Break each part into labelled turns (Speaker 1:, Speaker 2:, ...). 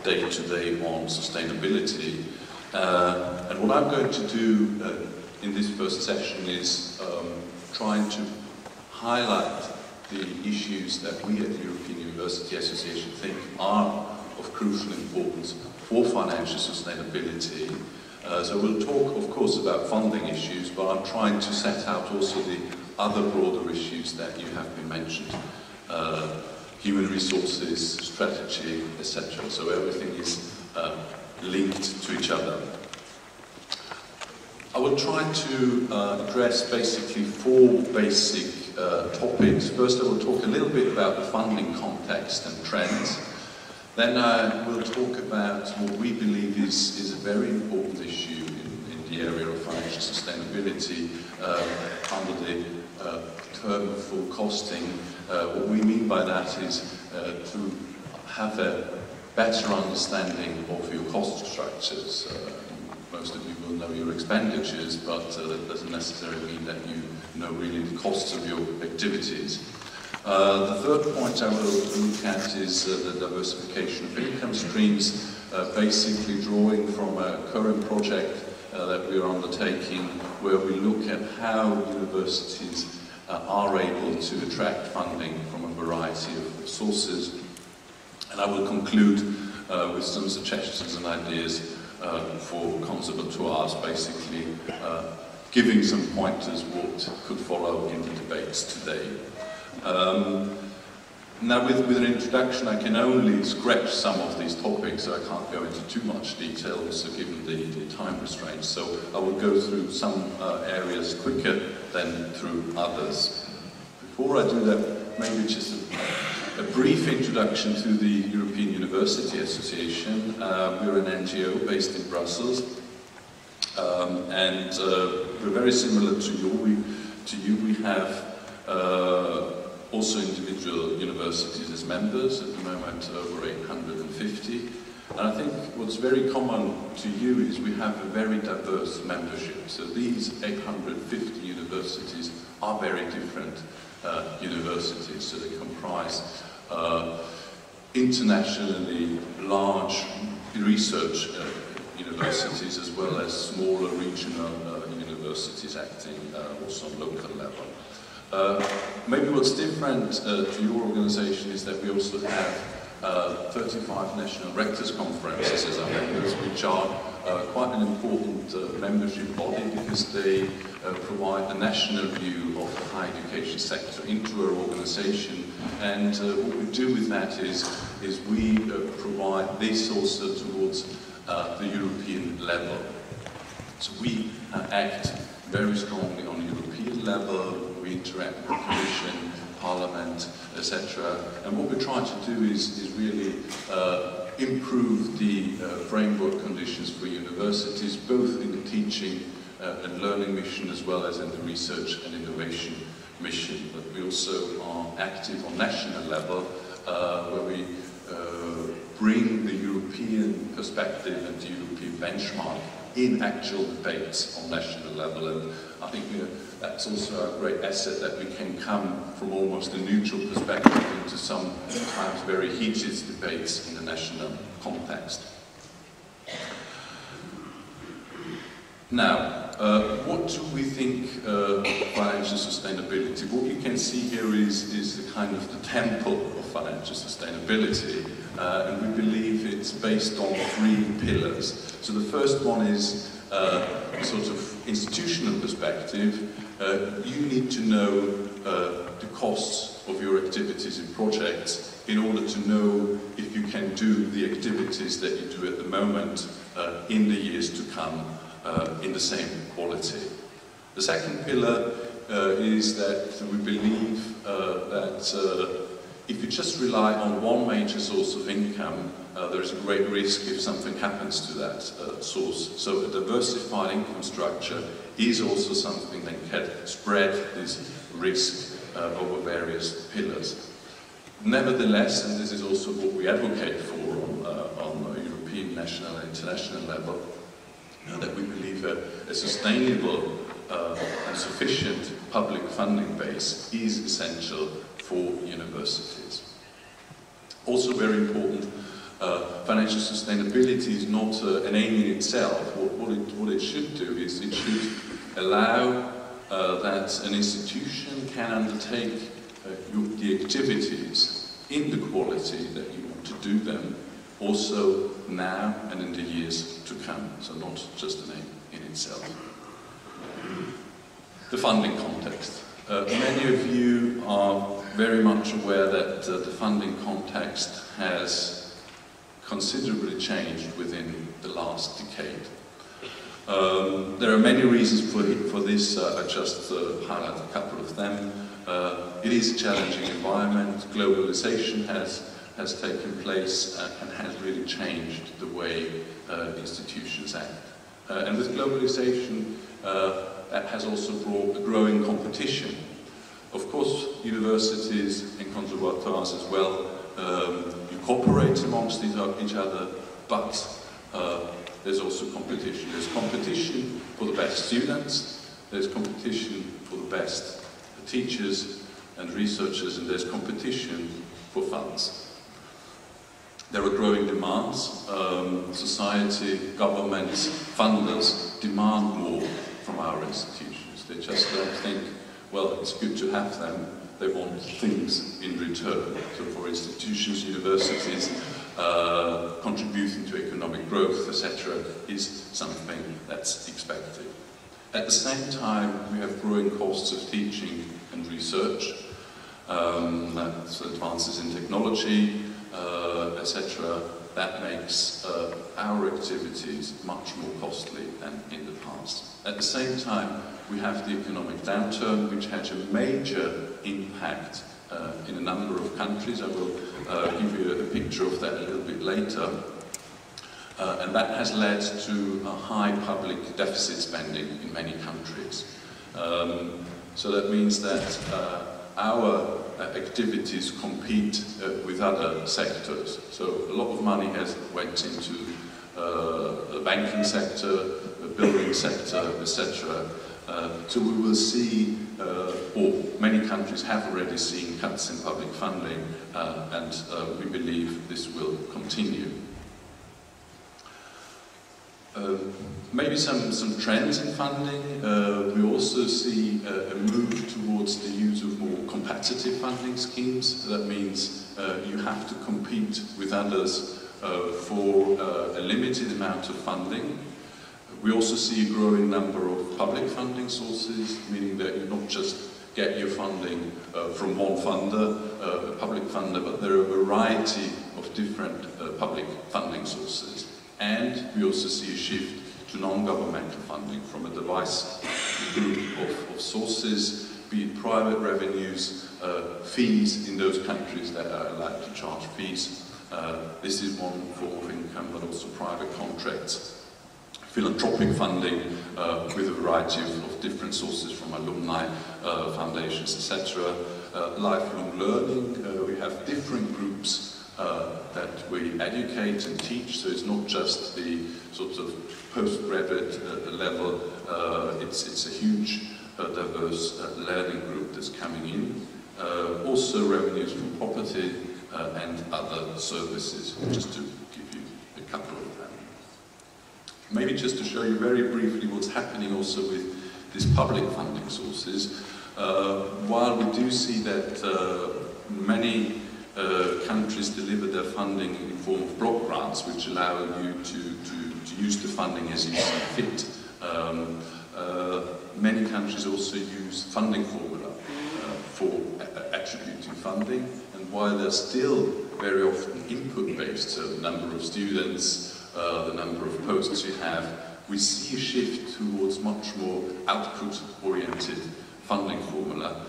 Speaker 1: day-to-day on sustainability. And what I'm going to do in this first session is trying to highlight the issues that we at the European University Association think are of crucial importance for financial sustainability. So we'll talk, of course, about funding issues, but I'm trying to set out also the other broader issues that you have been mentioned. Human resources, strategy, etc. So everything is linked to each other. I will try to address basically four basic topics. First, I will talk a little bit about the funding context and trends. Then I will talk about what we believe is a very important issue in the area of financial sustainability under the term of full costing. What we mean by that is to have a better understanding of your cost structures. Most of you will know your expenditures, but that doesn't necessarily mean that you know really the costs of your activities. The third point I will look at is the diversification of income streams, basically drawing from a current project that we are undertaking, where we look at how universities are able to attract funding from a variety of sources. And I will conclude with some suggestions and ideas for conservatoires, basically giving some pointers what could follow in the debates today. Now with an introduction I can only scratch some of these topics, so I can't go into too much detail, also given the time restraints, so I will go through some areas quicker than through others. Before I do that, maybe just a brief introduction to the European University Association. We're an NGO based in Brussels, and we're very similar to you. We have also individual universities as members, at the moment over 850. And I think what's very common to you is we have a very diverse membership. So these 850 universities are very different universities. So they comprise internationally large research universities, as well as smaller regional universities acting also on local level. Maybe what's different to your organization is that we also have 35 national rectors' conferences as our members, which are quite an important membership body, because they provide the national view of the higher education sector into our organization. And what we do with that is we provide this also towards the European level. So we act very strongly on a European level. We interact with the Commission, Parliament, etc. And what we're trying to do is really improve the framework conditions for universities, both in the teaching and learning mission, as well as in the research and innovation mission. But we also are active on national level, where we bring the European perspective and the European benchmark in actual debates on national level. And I think that's also a great asset, that we can come from almost a neutral perspective into sometimes very heated debates in the national context. Now, what do we think of financial sustainability? What you can see here is the kind of the temple of financial sustainability, and we believe it's based on three pillars. So the first one is sort of institutional perspective. You need to know the costs of your activities and projects in order to know if you can do the activities that you do at the moment in the years to come in the same quality. The second pillar is that we believe that if you just rely on one major source of income, there is a great risk if something happens to that source. So a diversified income structure is also something that can spread this risk over various pillars. Nevertheless, and this is also what we advocate for on a European, national and international level, that we believe a sustainable and sufficient public funding base is essential for universities. Also very important Financial sustainability is not an aim in itself. What it should do is it should allow that an institution can undertake the activities in the quality that you want to do them, also now and in the years to come, so not just an aim in itself. The funding context. Many of you are very much aware that the funding context has considerably changed within the last decade. There are many reasons for this. I just highlight a couple of them. It is a challenging environment. Globalization has taken place and has really changed the way institutions act. And with globalization, that has also brought a growing competition. Of course, universities and conservatoires as well, you cooperate amongst each other, but there's also competition. There's competition for the best students, there's competition for the best teachers and researchers, and there's competition for funds. There are growing demands. Society, governments, funders demand more from our institutions. They just don't think, well, it's good to have them. They want things in return. So for institutions, universities, contributing to economic growth, etc., is something that's expected. At the same time, we have growing costs of teaching and research, that's advances in technology, etc. That makes our activities much more costly than in the past. At the same time, we have the economic downturn, which had a major impact in a number of countries. I will give you a picture of that a little bit later. And that has led to a high public deficit spending in many countries. So that means that our activities compete with other sectors. So a lot of money has went into the banking sector, the building sector, etc. So we will see, or many countries have already seen cuts in public funding, and we believe this will continue. Maybe some trends in funding. We also see a move towards the use of more competitive funding schemes. That means you have to compete with others for a limited amount of funding. We also see a growing number of public funding sources, meaning that you not just get your funding from one funder, a public funder, but there are a variety of different public funding sources. And we also see a shift to non-governmental funding from a diverse group of sources, be it private revenues, fees in those countries that are allowed to charge fees. This is one form of income, but also private contracts, philanthropic funding with a variety of different sources from alumni, foundations, etc. Lifelong learning, we have different groups that we educate and teach, so it's not just the sort of postgraduate level, it's a huge diverse learning group that's coming in. Also revenues from property and other services, just to give you a couple of them. Maybe just to show you very briefly what's happening also with these public funding sources. While we do see that many countries deliver their funding in the form of block grants, which allow you to use the funding as you see fit. Many countries also use funding formula for attributing funding, and while they're still very often input-based, so the number of students, the number of posts you have, we see a shift towards much more output-oriented funding formula.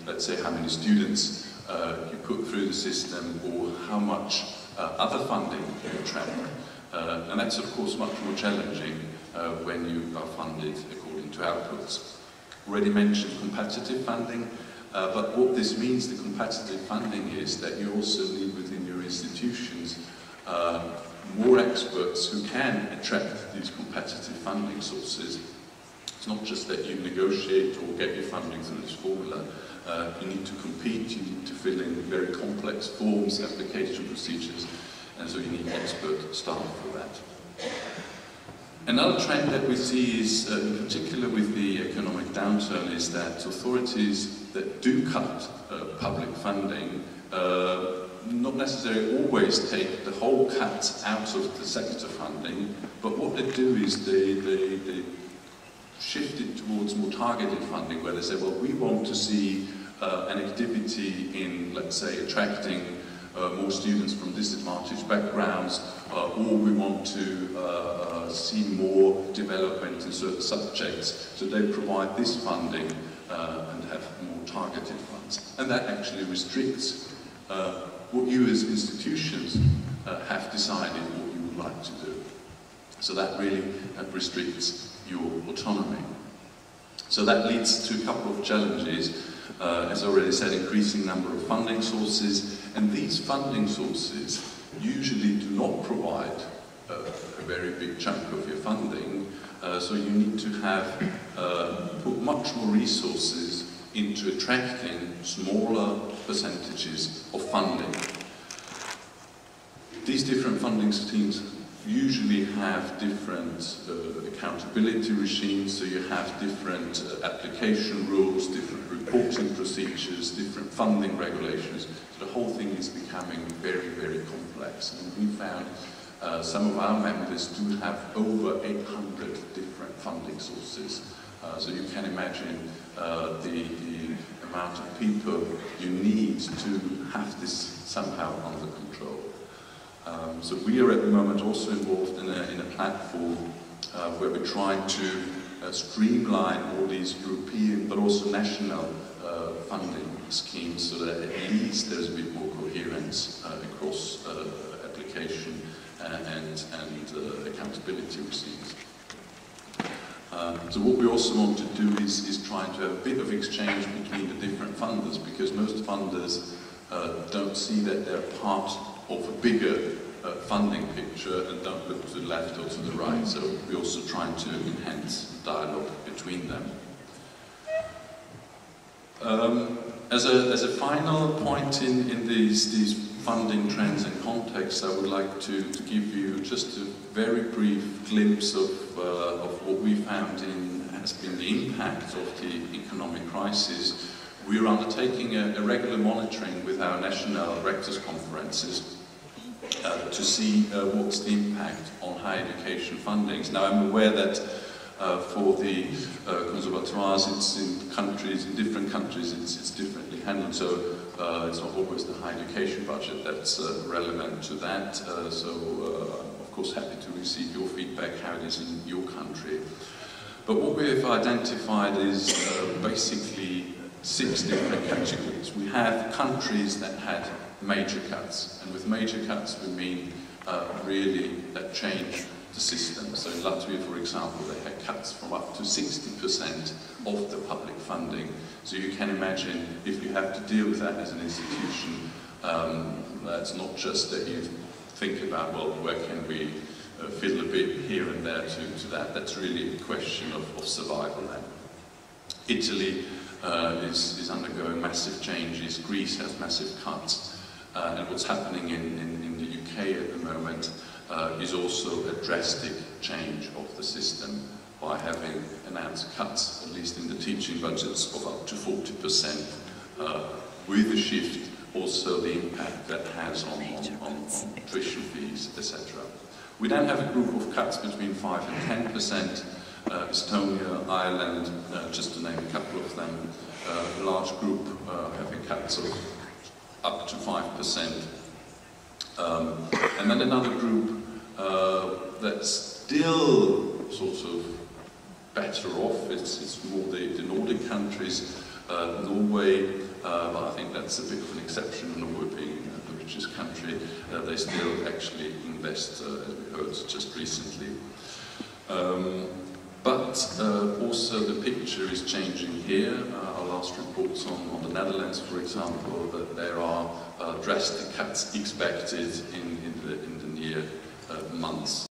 Speaker 1: Let's say how many students you put through the system, or how much other funding you attract. And that's of course much more challenging when you are funded according to outputs. Already mentioned competitive funding, but what this means, the competitive funding, is that you also need within your institutions more experts who can attract these competitive funding sources. It's not just that you negotiate or get your funding through this formula. You need to compete, you need to fill in very complex forms, application procedures, and so you need expert staff for that. Another trend that we see is, in particular with the economic downturn, is that authorities that do cut public funding not necessarily always take the whole cut out of the sector funding, but what they do is they shift it towards more targeted funding, where they say, well, we want to see an activity in, let's say, attracting more students from disadvantaged backgrounds, or we want to see more development in certain subjects. So they provide this funding and have more targeted funds. And that actually restricts what you as institutions have decided what you would like to do. So that really restricts your autonomy. So that leads to a couple of challenges. As I already said, increasing number of funding sources, and these funding sources usually do not provide a very big chunk of your funding, so you need to have put much more resources into attracting smaller percentages of funding. These different funding schemes usually have different accountability regimes, so you have different application rules, different reporting procedures, different funding regulations. So the whole thing is becoming very, very complex. And we found some of our members do have over 800 different funding sources. So you can imagine the amount of people you need to have this somehow under control. So we are at the moment also involved in a platform where we're trying to streamline all these European but also national funding schemes, so that at least there's a bit more coherence across application and accountability regimes. So what we also want to do is try to have a bit of exchange between the different funders, because most funders don't see that they're part of a bigger funding picture and don't look to the left or to the right. So we're also trying to enhance dialogue between them. As a final point in these funding trends and contexts, I would like to give you just a very brief glimpse of what we found has been the impact of the economic crisis. We are undertaking a regular monitoring with our national rectors' conferences to see what's the impact on higher education fundings. Now, I'm aware that for the conservatoires, it's in different countries, it's differently handled, so it's not always the higher education budget that's relevant to that. So, I'm of course happy to receive your feedback, how it is in your country. But what we have identified is basically 6 different categories. We have countries that had major cuts, and with major cuts we mean really that change the system. So in Latvia, for example, they had cuts from up to 60% of the public funding. So you can imagine if you have to deal with that as an institution, that's not just that you think about, well, where can we fiddle a bit here and there to that. That's really a question of survival then. Italy is undergoing massive changes. Greece has massive cuts. And what's happening in the UK at the moment is also a drastic change of the system by having announced cuts, at least in the teaching budgets, of up to 40%, with the shift also the impact that has on tuition fees, etc. We then have a group of cuts between 5 and 10%, Estonia, Ireland, just to name a couple of them, a large group having cuts of up to 5%. And then another group that's still sort of better off, it's more the Nordic countries, Norway, but I think that's a bit of an exception, Norway being the richest country, they still actually invest, as we heard just recently. But also the picture is changing here. Our last reports on the Netherlands, for example, that there are drastic cuts expected in the near months.